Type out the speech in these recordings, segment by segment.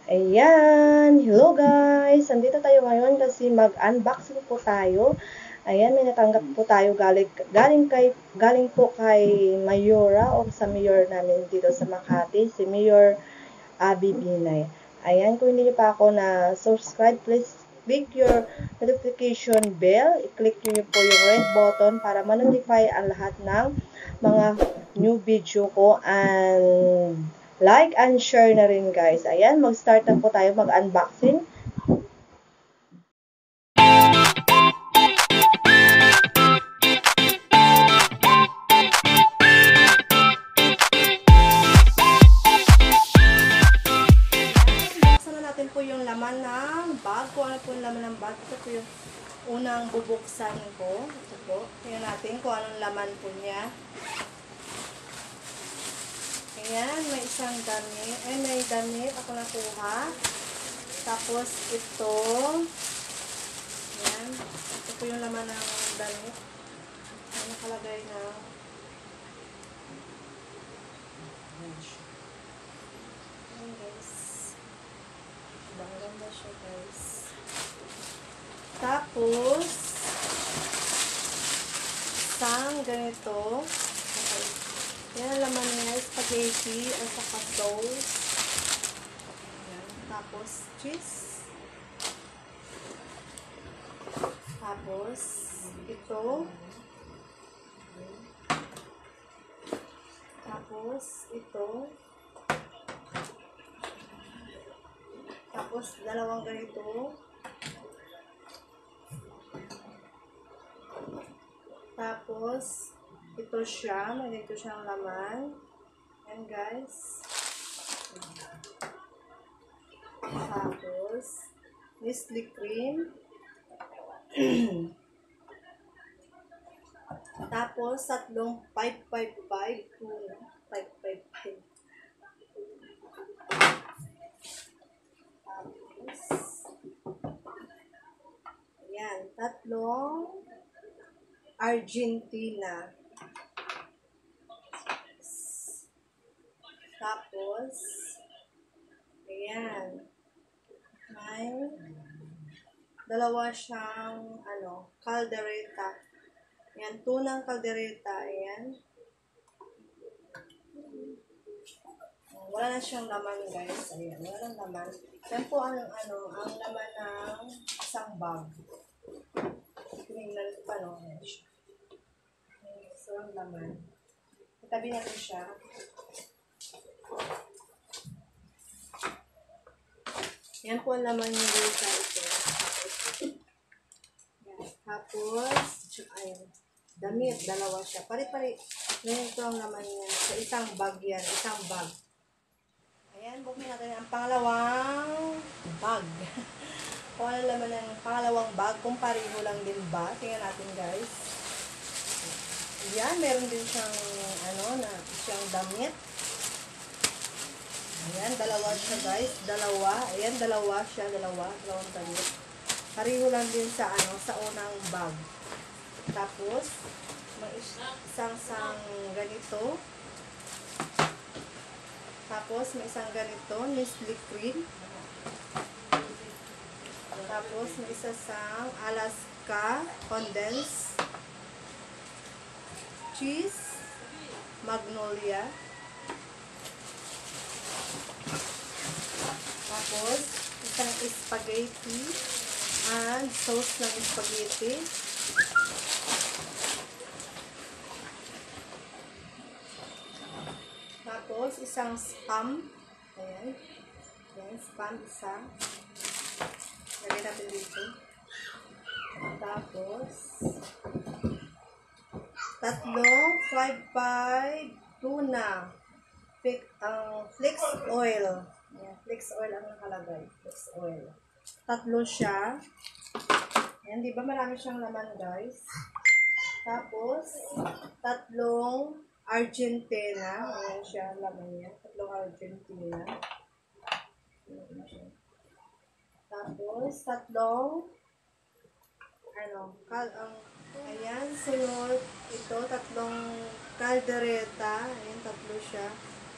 Ayan, hello guys! Andito tayo ngayon kasi mag-unboxing po tayo. Ayan, may natanggap po tayo galing po kay Mayora o sa mayor namin dito sa Makati, si Mayor Abby Binay. Ayan, kung hindi niyo pa ako na-subscribe, please click your notification bell. I-click niyo po yung red button para ma-notify ang lahat ng mga new video ko and like and share na rin guys. Ayan, mag-start na po tayo mag-unboxing. Buksan na natin po yung laman ng bag. Kung ano po yung laman ng bag. Ito po yung unang bubuksan ko. Ito po. Tingnan natin kung anong laman po niya. Ayan, may isang damit. Ay, may damit ako nakuha. Tapos, ito. Ayan. Ito po yung laman ng damit. Ay, nakalagay na. Ayan, guys. Ang ganda siya, guys. Tapos, isang ganito. Okay. Yan ang laman niya, spaghetti at saka sauce. Ayan. Tapos, cheese. Tapos, ito. Tapos, ito. Tapos, dalawang ganito. Tapos, ito siya. May ganito siyang laman. Ayan, guys. Tapos, Nestle cream. Tapos, tatlong 555. 555. Tapos, ayan, tatlong Argentina. Tapos, ayan, may dalawa siyang, caldereta. Ayan, tunang caldereta, ayan. Wala na siyang laman, guys. Ayan, wala nang laman. Yan po ang laman ng isang bag. Tingnan pa, no? Ayan siya. So, ang laman. Itabi natin siya. Yan po ang laman niya dito. Yan. Tapos, ayun. Damit, dalawa siya. Pari-pari. Ganito ang laman niya. So, isang bag yan. Isang bag. Ayan, buksan natin ang pangalawang bag. Kung ano laman ng pangalawang bag, kung pareho lang din ba. Tingnan natin, guys. Ayan, meron din siyang, siyang damit. Ayan, dalawa siya, guys. Dalawa. Ayan, dalawa siya. Dalawang damit. Pareho lang din sa, sa unang bag. Tapos, may isang ganito. Tapos, may isang ganito, Nestle cream. Tapos, may isa sang Alaska condensed cheese, magnolia. Tapos, isang spaghetti and sauce ng spaghetti. Tapos, isang spam. Ayan. Ayan, spam isa. Lagay natin dito. Tapos, tatlong 5-5 tuna. Flex oil. Ayan, flex oil ang nakalagay. Flex oil. Tatlo siya. Ayan, di ba marami siyang laman, guys? Tapos, tatlong Argentina. Ayan siya, laman niya. Tatlong Argentina. Tapos, tatlong ayan, sunod, ito, tatlong caldereta. Ayan, tatlo siya.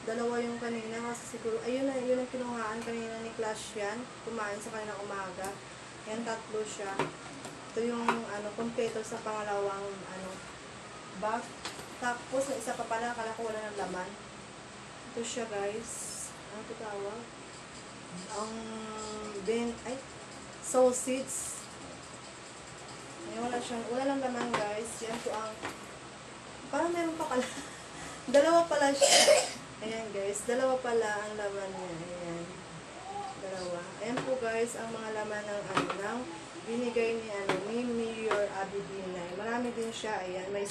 Dalawa yung kanina kasi siguro, ayun na, yun ang kinuhaan kanina ni Clara. clash yan. Kumain sa kanilang umaga. Yan, 3 siya. Ito yung kompleto sa pangalawang bag. Tapos, yung isa pa pala, akala ko wala ng laman. Ito siya, guys. Ano ito tawag? Sausage. Ayan, wala lang laman, guys. Yan po ang, parang meron pa pala. Dalawa pala siya. Ayan, guys. Dalawa pala ang laman niya. Ayan. Dalawa. Ayan po, guys, ang mga laman ng binigay ni Mayor Abby Binay. Marami din siya. Ayan. May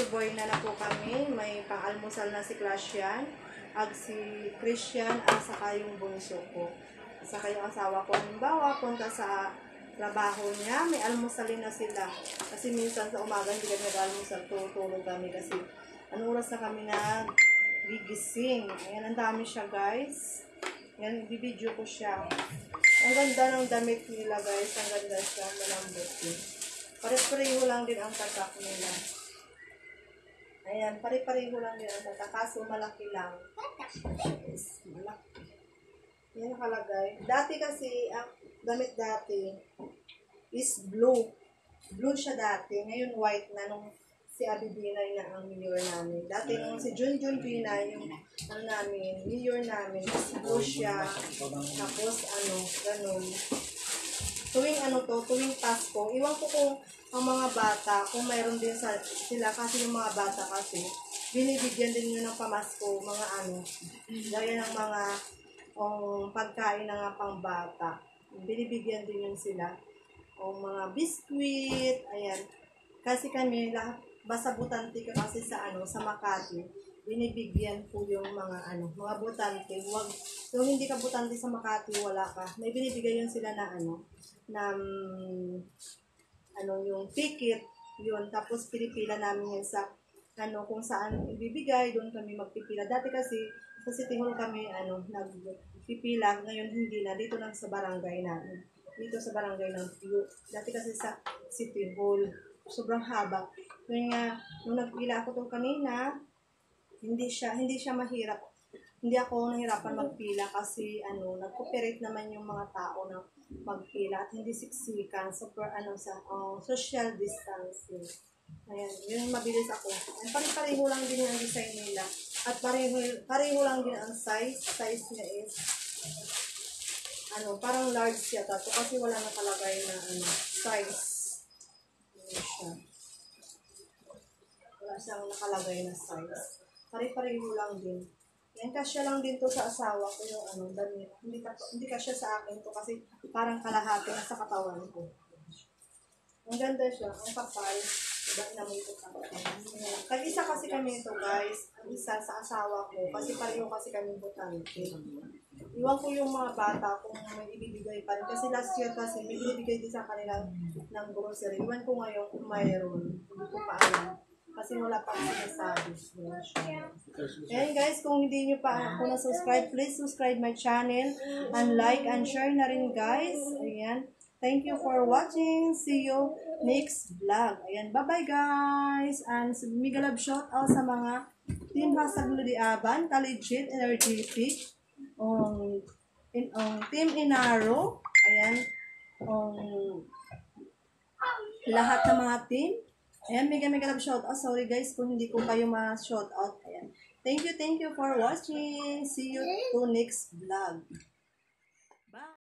Boy na po kami. May pang-almusal na si Clashian. Si Christian. At saka yung bunso ko. Saka yung asawa ko. Halimbawa, punta sa trabaho niya. May almusalin na sila. Kasi minsan sa umaga hindi kami nag-almusal. Tulog kami kasi anong oras na kami gigising. Ayan, ang dami siya, guys. Yan, bibidyo ko siya. Ang ganda ng damit nila, guys. Ang ganda siya. Malambot din. Pare-pareho lang din ang tatak nila. Ayan, pare-pareho lang din ang tatak. Kaso malaki lang. Yes, malaki. Yan nakalagay. Dati kasi, ang damit dati is blue. Blue siya dati. Ngayon white na nung si Abby Binay na ang mayor namin. Dati nung si Junjun Binay, yung mayor namin, blue siya. Tapos ganun. Tuwing Pasko, iwan ko kung ang mga bata, kung mayroon din sila, kasi yung mga bata kasi, binibigyan din nyo ng pamasko, mga gaya ng mga pagkain na nga pang bata. Binibigyan din yun sila. O mga biskuit, ayan. Kasi kami, basta butante ka kasi sa Makati, binibigyan po yung mga butante. Yung hindi ka butante sa Makati, wala ka. May binibigay yun sila yung ticket, yun. Tapos pinipila namin yun sa kung saan ibibigay, doon kami magpipila. Dati kasi sa City Hall kami nagpipila, ngayon hindi na, dito lang sa barangay namin. Dito sa barangay ng Piyo. Dati kasi sa City Hall, sobrang haba. Nung nagpila ako itong kanina, hindi siya mahirap. Hindi ako nahirapan magpila kasi nag-cooperate naman yung mga tao na magpila at hindi siksikan. Super social distancing. Ayan, yun mabilis ako. Pare-pareho lang din ang design nila. At pareho lang din ang size. Size niya is parang large yata to kasi wala nakalagay na size. Siya. Wala siyang nakalagay na size. Pare-pareho lang din. Yan, kasya lang din to sa asawa ko yung damit. Hindi kasya sa akin to kasi parang kalahati na sa katawan ko. Ang ganda siya. Ang kapal. Diba, inamoy ko pa. Tag-isa kasi kami ito, guys. Ang isa sa asawa ko. Kasi pareho kasi kami butante. Iwan ko yung mga bata kung may ibibigay pa rin. Kasi last year kasi may ibibigay din sa kanila ng grocery. Iwan ko ngayon kung mayroon. Hindi ko pa alam. Kasi wala pa akong sinasabi. Ayan, guys, kung hindi nyo pa ako na-subscribe, please subscribe my channel. And like and share na rin, guys. Ayan. Thank you for watching. See you next vlog. Ayan, bye-bye, guys. And mega love shout out sa mga Team Hasag Ludiaban, Kaligit, Energetic, Team Inaro, ayan, lahat ng mga team. Ayan, mega love shout out. Sorry, guys, kung hindi ko kayo ma-shout out. Ayan. Thank you for watching. See you to next vlog. Bye.